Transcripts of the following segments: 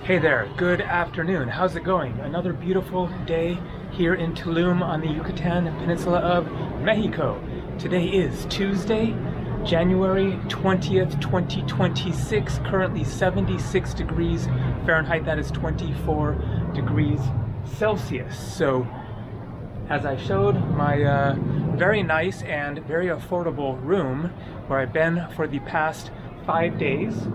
Hey there, good afternoon. How's it going? Another beautiful day here in Tulum on the Yucatan Peninsula of Mexico. Today is Tuesday, January 20th, 2026, currently 76 degrees Fahrenheit, that is 24 degrees Celsius. So, as I showed, my very nice and very affordable room where I've been for the past 5 days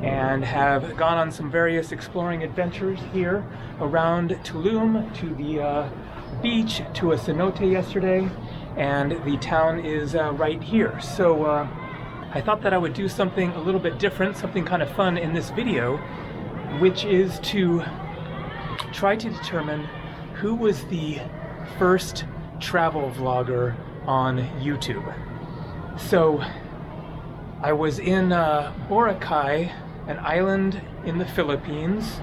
and have gone on some various exploring adventures here around Tulum, to the beach, to a cenote yesterday, and the town is right here. So I thought that I would do something a little bit different, something kind of fun in this video, which is to try to determine who was the first travel vlogger on YouTube. So I was in Boracay, an island in the Philippines,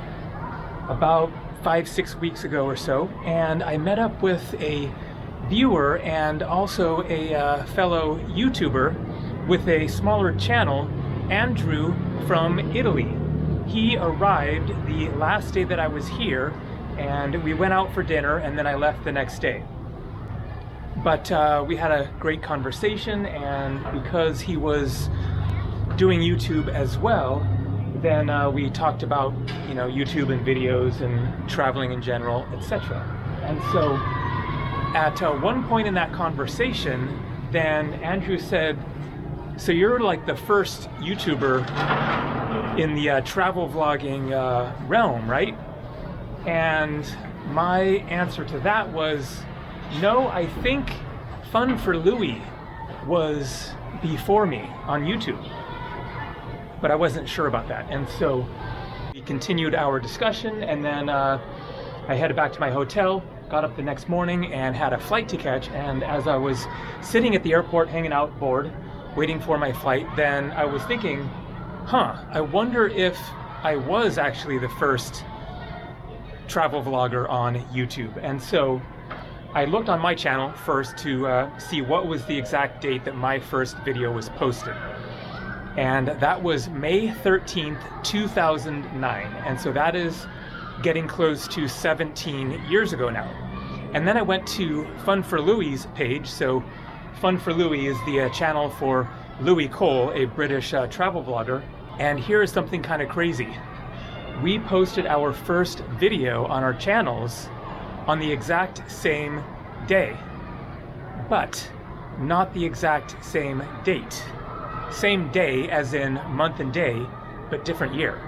about 5-6 weeks ago or so, and I met up with a viewer and also a fellow YouTuber with a smaller channel, Andrew from Italy. He arrived the last day that I was here, and we went out for dinner, and then I left the next day. But we had a great conversation, and because he was doing YouTube as well, then we talked about, YouTube and videos and traveling in general, etc. And so at one point in that conversation, then Andrew said, so you're like the first YouTuber in the travel vlogging realm, right? And my answer to that was, no, I think FunForLouis was before me on YouTube. But I wasn't sure about that. And so we continued our discussion, and then I headed back to my hotel, got up the next morning and had a flight to catch. And as I was sitting at the airport hanging out bored, waiting for my flight, then I was thinking, I wonder if I was actually the first travel vlogger on YouTube. And so I looked on my channel first to see what was the exact date that my first video was posted. And that was May 13th, 2009. And so that is getting close to 17 years ago now. And then I went to FunForLouis' page. So FunForLouis is the channel for Louis Cole, a British travel vlogger. And here is something kind of crazy. We posted our first video on our channels on the exact same day, but not the exact same date. Same day as in month and day, but different year.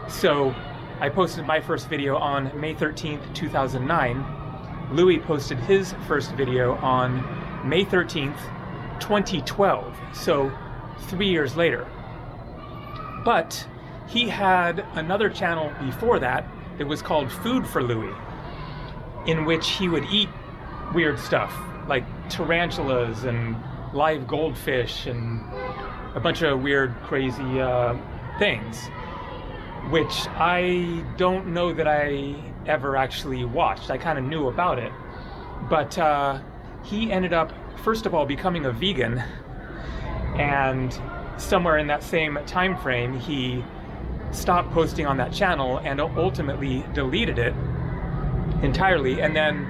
So I posted my first video on May 13th, 2009. Louis posted his first video on May 13th, 2012. So 3 years later. But he had another channel before that that was called FunForLouis, in which he would eat weird stuff like tarantulas and live goldfish and a bunch of weird, crazy things, which I don't know that I ever actually watched. I kind of knew about it, but he ended up, first of all, becoming a vegan, and somewhere in that same time frame, he stopped posting on that channel and ultimately deleted it entirely, and then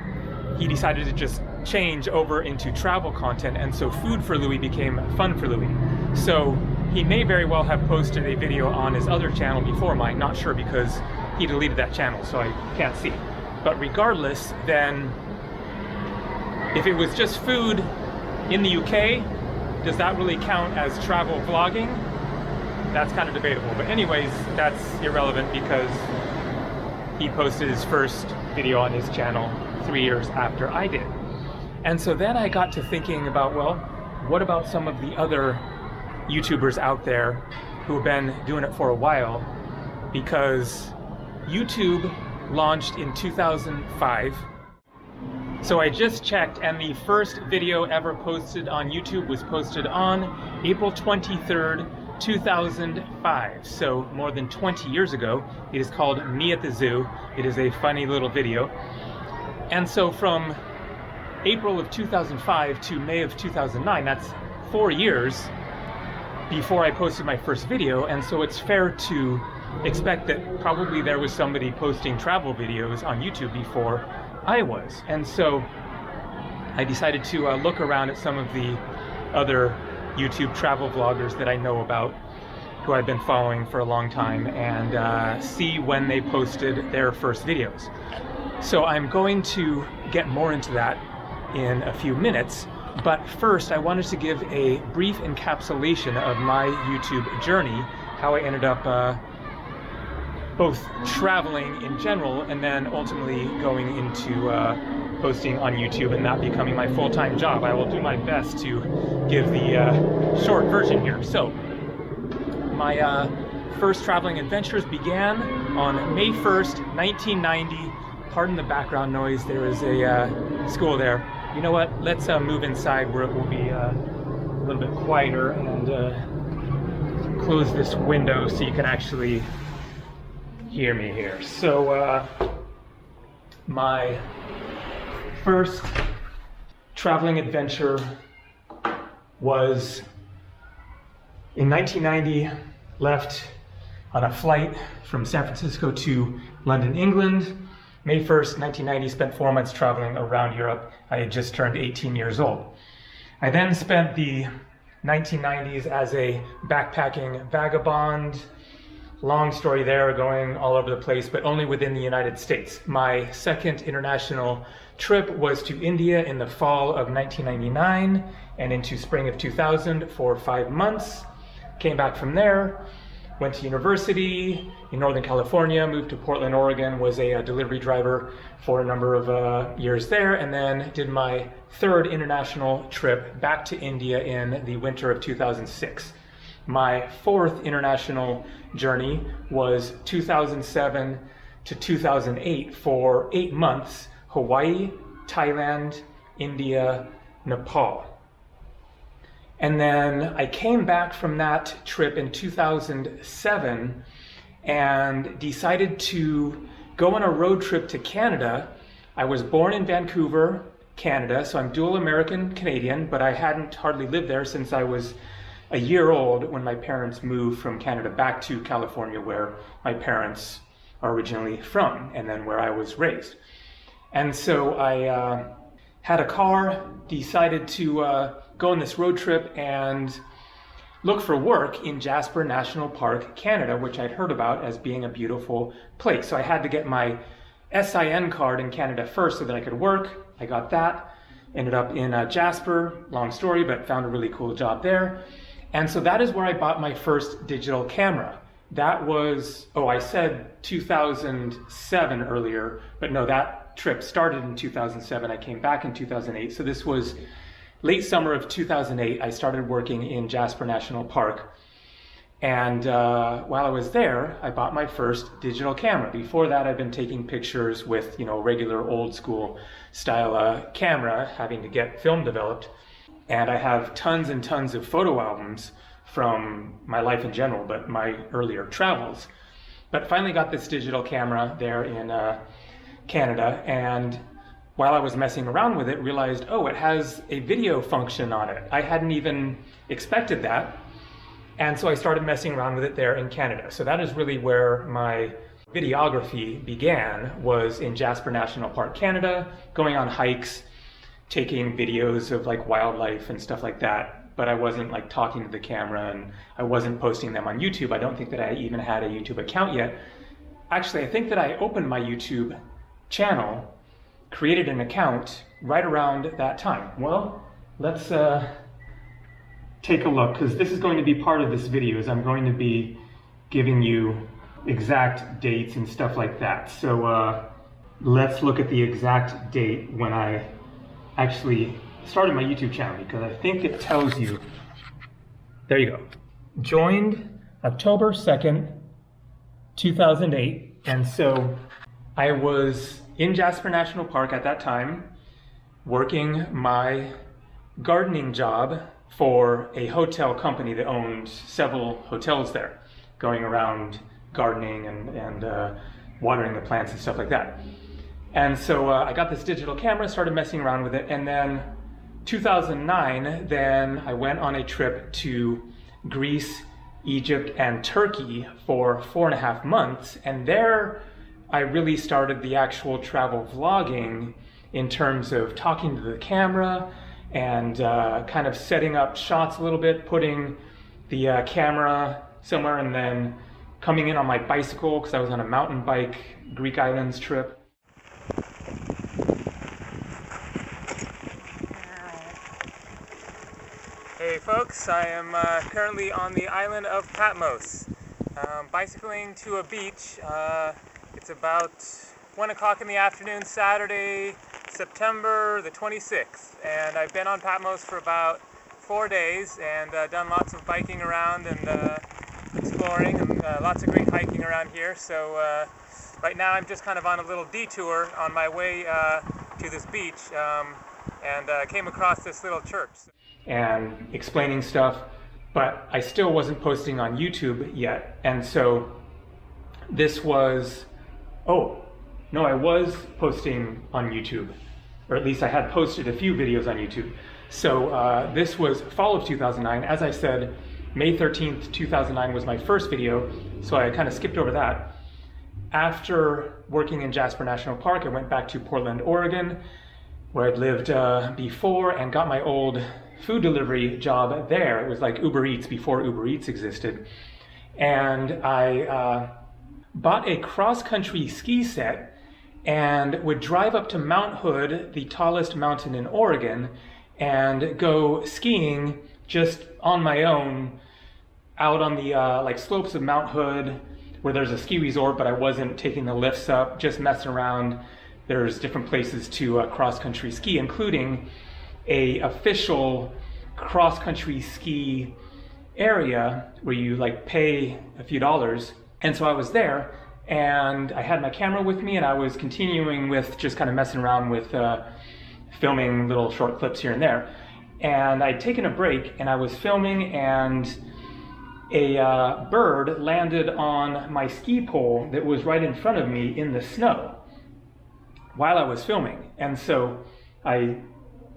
he decided to just change over into travel content, and so FunForLouis became FunForLouis. So he may very well have posted a video on his other channel before mine, not sure, because he deleted that channel, so I can't see. But regardless, then if it was just food in the UK, does that really count as travel vlogging? That's kind of debatable. But anyways, that's irrelevant because he posted his first video on his channel 3 years after I did. And so then I got to thinking about, well, what about some of the other YouTubers out there who have been doing it for a while? Because YouTube launched in 2005. So I just checked, and the first video ever posted on YouTube was posted on April 23rd, 2005. So more than 20 years ago. It is called Me at the Zoo. It is a funny little video. And so from April of 2005 to May of 2009, that's 4 years before I posted my first video, and so it's fair to expect that probably there was somebody posting travel videos on YouTube before I was. And so I decided to look around at some of the other YouTube travel vloggers that I know about, who I've been following for a long time, and see when they posted their first videos. So I'm going to get more into that in a few minutes, but first I wanted to give a brief encapsulation of my YouTube journey, how I ended up both traveling in general and then ultimately going into posting on YouTube and that becoming my full-time job. I will do my best to give the short version here. So my first traveling adventures began on May 1st, 1990. Pardon the background noise, there is a school there. You know what, let's move inside where it will be a little bit quieter, and close this window so you can actually hear me here. So my first traveling adventure was in 1990, left on a flight from San Francisco to London, England. May 1st, 1990, spent 4 months traveling around Europe. I had just turned 18 years old. I then spent the 1990s as a backpacking vagabond. Long story there, going all over the place, but only within the United States. My second international trip was to India in the fall of 1999 and into spring of 2000 for 5 months. Came back from there, went to university in Northern California, moved to Portland, Oregon, was a delivery driver for a number of years there, and then did my third international trip back to India in the winter of 2006. My fourth international journey was 2007 to 2008 for 8 months, Hawaii, Thailand, India, Nepal. And then I came back from that trip in 2007 and decided to go on a road trip to Canada. I was born in Vancouver, Canada, so I'm dual American Canadian, but I hadn't hardly lived there since I was a year old when my parents moved from Canada back to California, where my parents are originally from, and then where I was raised. And so I had a car, decided to go on this road trip and look for work in Jasper National Park, Canada, which I'd heard about as being a beautiful place. So I had to get my SIN card in Canada first so that I could work. I got that, ended up in Jasper, long story, but found a really cool job there. And so that is where I bought my first digital camera. That was, I said 2007 earlier, but no, that trip started in 2007. I came back in 2008. So this was late summer of 2008. I started working in Jasper National Park. And while I was there, I bought my first digital camera. Before that, I've been taking pictures with, regular old school style camera, having to get film developed. And I have tons and tons of photo albums from my life in general, but my earlier travels. But finally got this digital camera there in Canada, and while I was messing around with it, realized, it has a video function on it. I hadn't even expected that. And so I started messing around with it there in Canada. So that is really where my videography began, was in Jasper National Park, Canada, going on hikes, taking videos of like wildlife and stuff like that, but I wasn't like talking to the camera, and I wasn't posting them on YouTube. I don't think that I even had a YouTube account yet. Actually, I think that I opened my YouTube channel, created an account right around that time. Well, let's take a look, because this is going to be part of this video, is I'm going to be giving you exact dates and stuff like that. So let's look at the exact date when I actually started my YouTube channel, because I think it tells you. There you go. Joined October 2nd, 2008. And so I was in Jasper National Park at that time, working my gardening job for a hotel company that owned several hotels there, going around gardening and watering the plants and stuff like that. And so I got this digital camera, started messing around with it, and then 2009, then I went on a trip to Greece Egypt and Turkey for 4.5 months, and there I really started the actual travel vlogging in terms of talking to the camera and kind of setting up shots a little bit, putting the camera somewhere, and then coming in on my bicycle because I was on a mountain bike Greek Islands trip. Hey folks, I am currently on the island of Patmos, bicycling to a beach. It's about 1 o'clock in the afternoon, Saturday, September the 26th, and I've been on Patmos for about 4 days and done lots of biking around and exploring, and lots of great hiking around here. So right now I'm just kind of on a little detour on my way to this beach, and came across this little church and explaining stuff, but I still wasn't posting on YouTube yet. And so this was, oh no, I was posting on YouTube, or at least I had posted a few videos on YouTube. So this was fall of 2009. As I said, May 13th, 2009 was my first video, so I kind of skipped over that. After working in Jasper National Park, I went back to Portland, Oregon, where I'd lived before, and got my old food delivery job there. It was like Uber Eats before Uber Eats existed. And I bought a cross-country ski set and would drive up to Mount Hood, the tallest mountain in Oregon, and go skiing just on my own out on the like slopes of Mount Hood, where there's a ski resort, but I wasn't taking the lifts up, just messing around. There's different places to cross-country ski, including a official cross-country ski area where you like pay a few dollars. And so I was there, and I had my camera with me, and I was continuing with just kind of messing around with filming little short clips here and there. And I'd taken a break, and I was filming, and a bird landed on my ski pole that was right in front of me in the snow while I was filming. And so I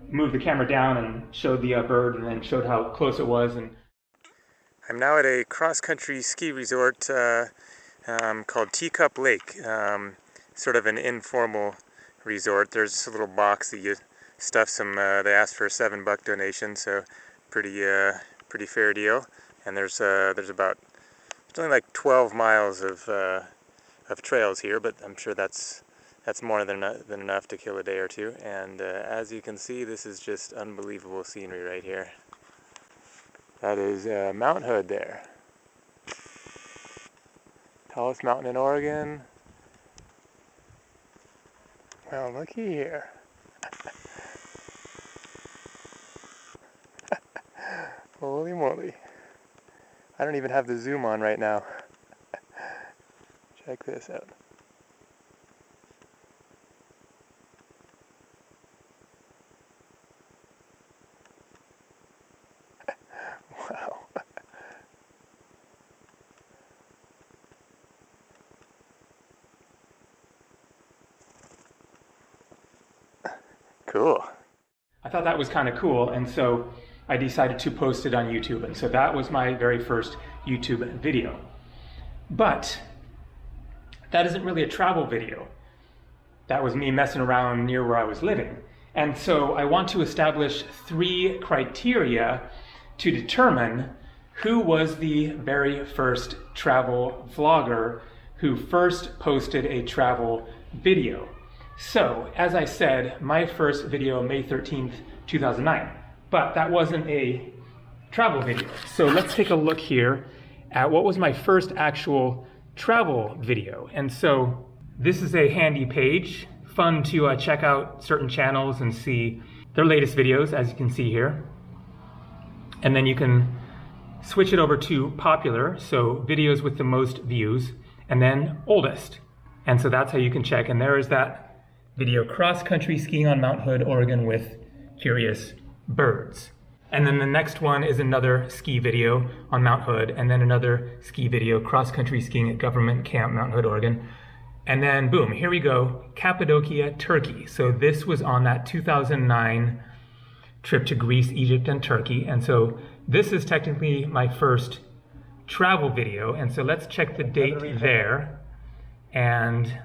moved the camera down and showed the bird, and then showed how close it was. And I'm now at a cross-country ski resort called Teacup Lake, sort of an informal resort. There's a little box that you stuff some, they asked for a $7 donation, so pretty fair deal. And there's only like 12 miles of trails here, but I'm sure that's more than enough to kill a day or two. And as you can see, this is just unbelievable scenery right here. That is Mount Hood there. Tallest mountain in Oregon. Well, looky here. Holy moly. I don't even have the zoom on right now. Check this out. Wow. Cool. I thought that was kind of cool, and so I decided to post it on YouTube. And so that was my very first YouTube video. But that isn't really a travel video. That was me messing around near where I was living. And so I want to establish 3 criteria to determine who was the very first travel vlogger who first posted a travel video. So, as I said, my first video, May 13th, 2009, but that wasn't a travel video. So let's take a look here at what was my first actual travel video. And so this is a handy page, fun to check out certain channels and see their latest videos, as you can see here. And then you can switch it over to popular, so videos with the most views, and then oldest. And so that's how you can check. And there is that video, cross-country skiing on Mount Hood, Oregon with curious birds. And then the next one is another ski video on Mount Hood, and then another ski video, cross-country skiing at Government Camp, Mount Hood, Oregon. And then boom, here we go, Cappadocia, Turkey. So this was on that 2009 trip to Greece, Egypt, and Turkey. And so this is technically my first travel video. And so let's check the date there. And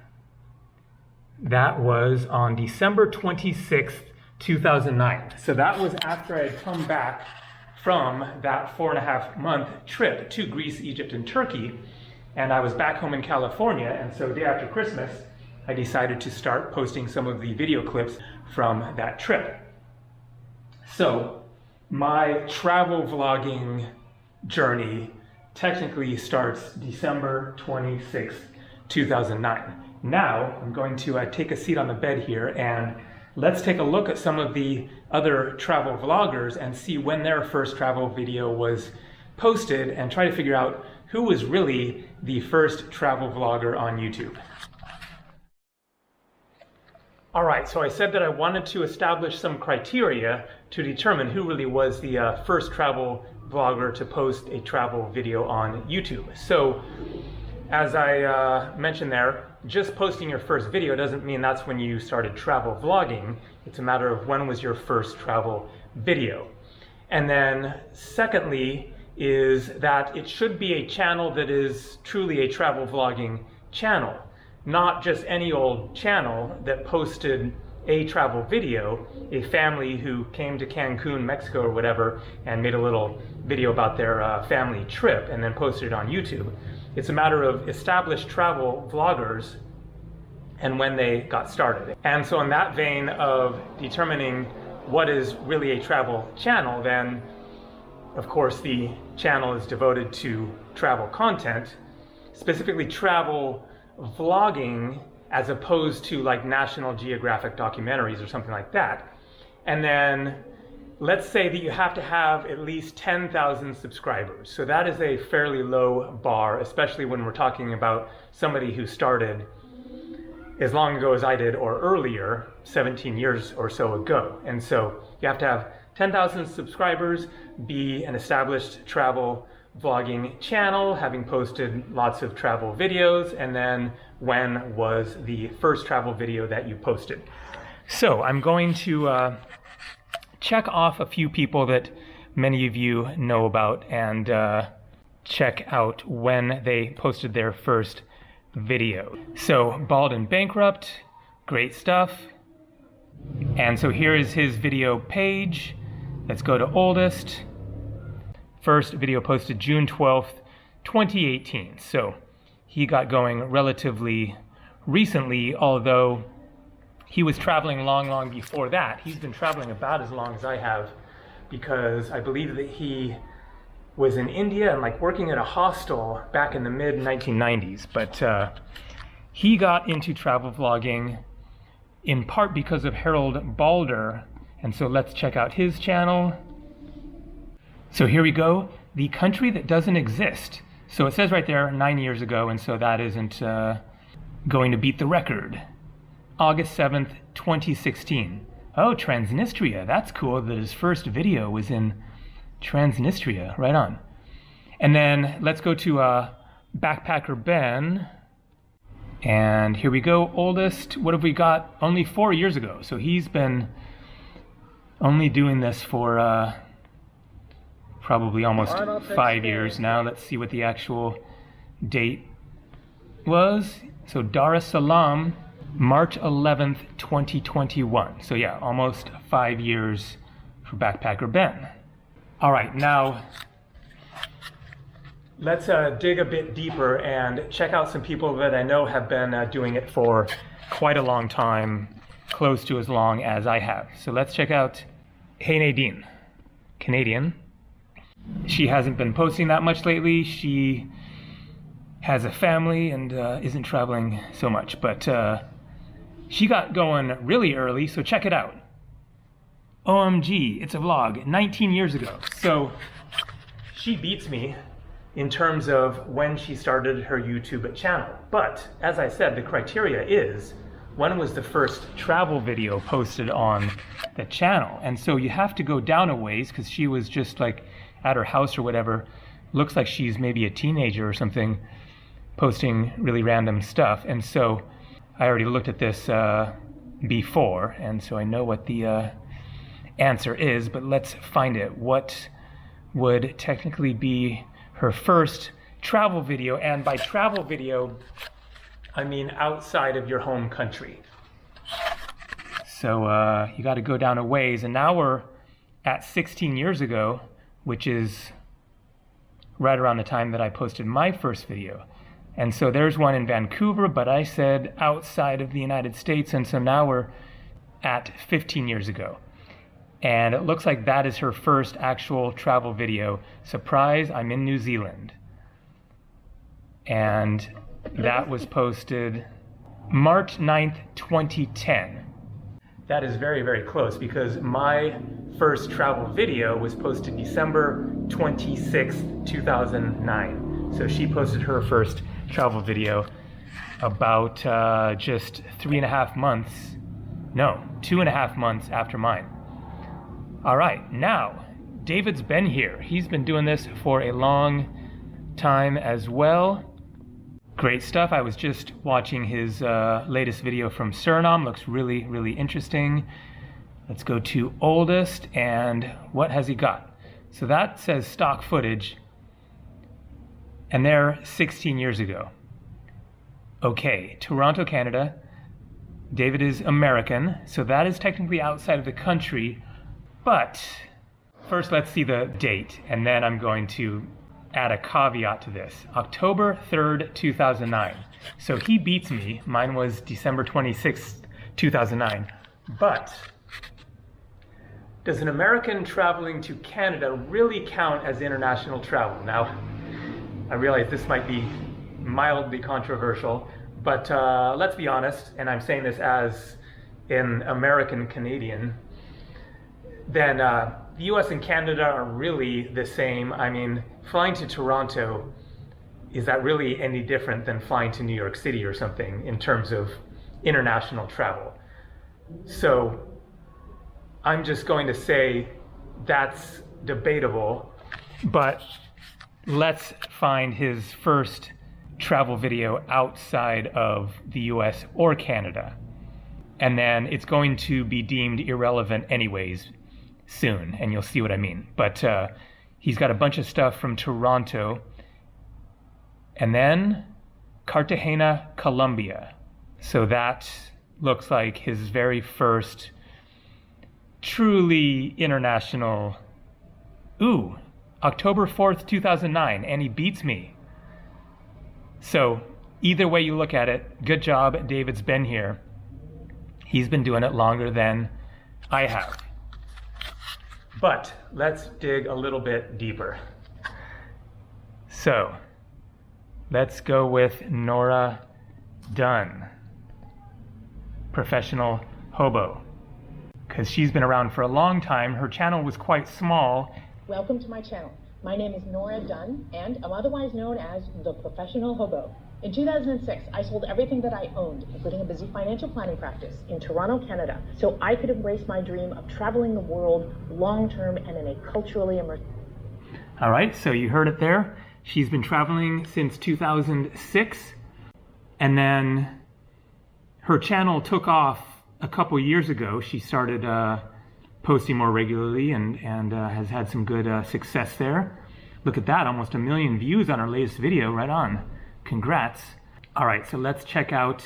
that was on December 26th, 2009. So that was after I had come back from that 4.5-month trip to Greece, Egypt, and Turkey. And I was back home in California. And so day after Christmas, I decided to start posting some of the video clips from that trip. So my travel vlogging journey technically starts December 26th, 2009. Now I'm going to take a seat on the bed here and let's take a look at some of the other travel vloggers and see when their first travel video was posted and try to figure out who was really the first travel vlogger on YouTube. All right, so I said that I wanted to establish some criteria to determine who really was the first travel vlogger to post a travel video on YouTube. So, as I mentioned there, just posting your first video doesn't mean that's when you started travel vlogging. It's a matter of when was your first travel video. And then secondly is that it should be a channel that is truly a travel vlogging channel, not just any old channel that posted a travel video, a family who came to Cancun, Mexico or whatever, and made a little video about their family trip and then posted it on YouTube. It's a matter of established travel vloggers and when they got started. And so in that vein of determining what is really a travel channel, then of course the channel is devoted to travel content, specifically travel vlogging, as opposed to like National Geographic documentaries or something like that. And then let's say that you have to have at least 10,000 subscribers. So that is a fairly low bar, especially when we're talking about somebody who started as long ago as I did or earlier, 17 years or so ago. And so you have to have 10,000 subscribers, be an established travel vlogging channel, having posted lots of travel videos, and then when was the first travel video that you posted. So I'm going to check off a few people that many of you know about and check out when they posted their first video. So Bald and Bankrupt, great stuff. And so here is his video page. Let's go to oldest. First video posted June 12th, 2018. So he got going relatively recently, although he was traveling long before that. He's been traveling about as long as I have, because I believe that he was in India and like working at a hostel back in the mid 1990s. But he got into travel vlogging in part because of Harold Balder. And so let's check out his channel. So here we go, the country that doesn't exist. So it says right there 9 years ago, and so that isn't going to beat the record. August 7th, 2016. Oh, Transnistria, that's cool that his first video was in Transnistria, right on. And then let's go to Backpacker Ben. And here we go, oldest, what have we got? Only 4 years ago. So he's been only doing this for probably almost 5 years now. Let's see what the actual date was. So Dar es Salaam, March 11th, 2021. So yeah, almost 5 years for Backpacker Ben. All right, now let's dig a bit deeper and check out some people that I know have been doing it for quite a long time, close to as long as I have. So let's check out Hey Nadine, Canadian. She hasn't been posting that much lately. She has a family and isn't traveling so much, but she got going really early, so check it out. OMG, it's a vlog, 19 years ago. So she beats me in terms of when she started her YouTube channel. But as I said, the criteria is when was the first travel video posted on the channel? And so you have to go down a ways, because she was just like at her house or whatever. Looks like she's maybe a teenager or something, posting really random stuff. And so I already looked at this before, and so I know what the answer is, but let's find it. What would technically be her first travel video, and by travel video, I mean outside of your home country. So you got to go down a ways, and now we're at 16 years ago, which is right around the time that I posted my first video. And so there's one in Vancouver, but I said outside of the United States, and so now we're at 15 years ago. And it looks like that is her first actual travel video. Surprise, I'm in New Zealand. And that was posted March 9th, 2010. That is very, very close because my first travel video was posted December 26th, 2009. So she posted her first travel video about just 2.5 months after mine. All right, now David's been here. He's been doing this for a long time as well. Great stuff. I was just watching his latest video from Suriname. Looks really, really interesting. Let's go to oldest, and what has he got? So that says stock footage, and they're 16 years ago. Okay, Toronto, Canada. David is American, so that is technically outside of the country, but first let's see the date, and then I'm going to add a caveat to this. October 3rd, 2009. So he beats me. Mine was December 26th, 2009. But does an American traveling to Canada really count as international travel? Now, I realize this might be mildly controversial, but let's be honest, and I'm saying this as an American Canadian, then the US and Canada are really the same. I mean, flying to Toronto, is that really any different than flying to New York City or something in terms of international travel? So I'm just going to say that's debatable, but let's find his first travel video outside of the US or Canada. And then it's going to be deemed irrelevant anyways soon, and you'll see what I mean. But he's got a bunch of stuff from Toronto, and then Cartagena, Colombia. So that looks like his very first truly international. Ooh, October 4th, 2009, and he beats me. So either way you look at it, good job, David's been here. He's been doing it longer than I have. But let's dig a little bit deeper. So let's go with Nora Dunn, professional hobo, because she's been around for a long time. Her channel was quite small. Welcome to my channel. My name is Nora Dunn, and I'm otherwise known as the Professional Hobo. In 2006, I sold everything that I owned, including a busy financial planning practice, in Toronto, Canada, so I could embrace my dream of traveling the world long-term and in a culturally immersive. All right, so you heard it there. She's been traveling since 2006, and then her channel took off a couple years ago. She started posting more regularly and has had some good success there. Look at that, almost 1 million views on our latest video. Right on. Congrats. All right, so let's check out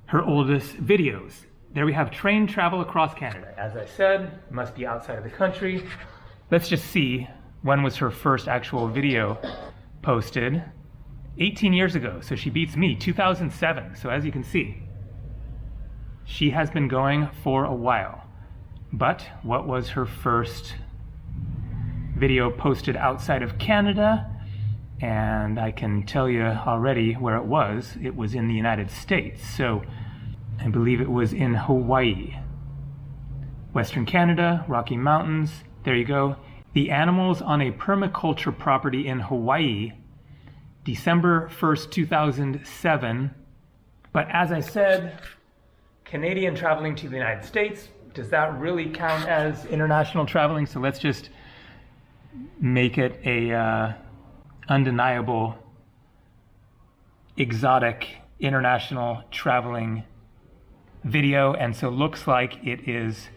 her oldest videos. There we have train travel across Canada. As I said, must be outside of the country. Let's just see, when was her first actual video posted? 18 years ago, so she beats me, 2007. So as you can see, she has been going for a while. But what was her first video posted outside of Canada? And I can tell you already where it was. It was in the United States. So I believe it was in Hawaii. Western Canada, Rocky Mountains, there you go. The animals on a permaculture property in Hawaii, December 1st, 2007. But as I said, Canadian traveling to the United States, does that really count as international traveling? So let's just make it a undeniable, exotic, international traveling video. And so looks like it is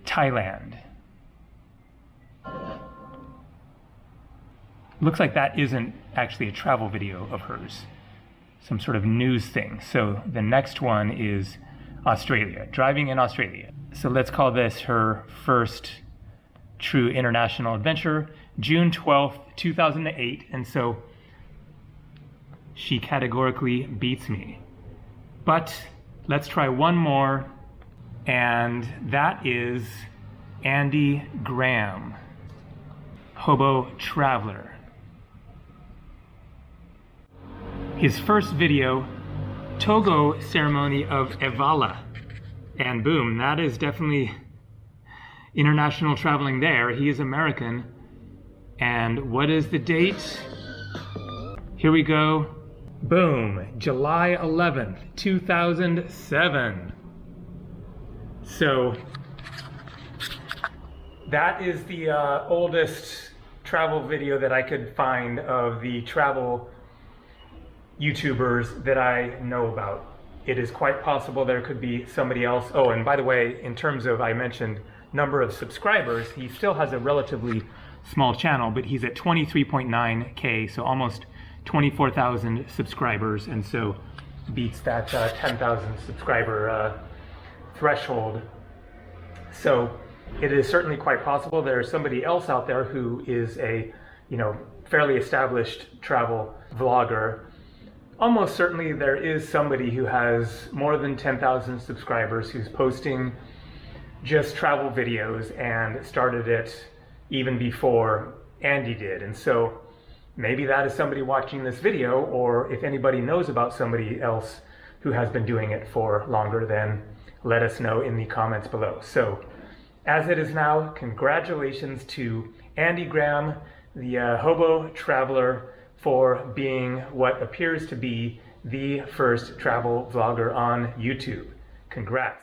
Thailand. Looks like that isn't actually a travel video of hers, some sort of news thing. So the next one is Australia, driving in Australia. So let's call this her first true international adventure, June 12th, 2008. And so she categorically beats me. But let's try one more, and that is Andy Graham, Hobo Traveler. His first video, Togo Ceremony of Evala. And boom, that is definitely international traveling there. He is American. And what is the date? Here we go. Boom, July 11th, 2007. So that is the oldest travel video that I could find of the travel YouTubers that I know about. It is quite possible there could be somebody else. Oh, and by the way, in terms of, I mentioned number of subscribers, he still has a relatively small channel, but he's at 23.9K, so almost 24,000 subscribers, and so beats that 10,000 subscriber threshold. So it is certainly quite possible there's somebody else out there who is a, fairly established travel vlogger. Almost certainly there is somebody who has more than 10,000 subscribers who's posting just travel videos and started it even before Andy did. And so maybe that is somebody watching this video, or if anybody knows about somebody else who has been doing it for longer, then let us know in the comments below. So as it is now, congratulations to Andy Graham, the Hobo Traveler, for being what appears to be the first travel vlogger on YouTube. Congrats.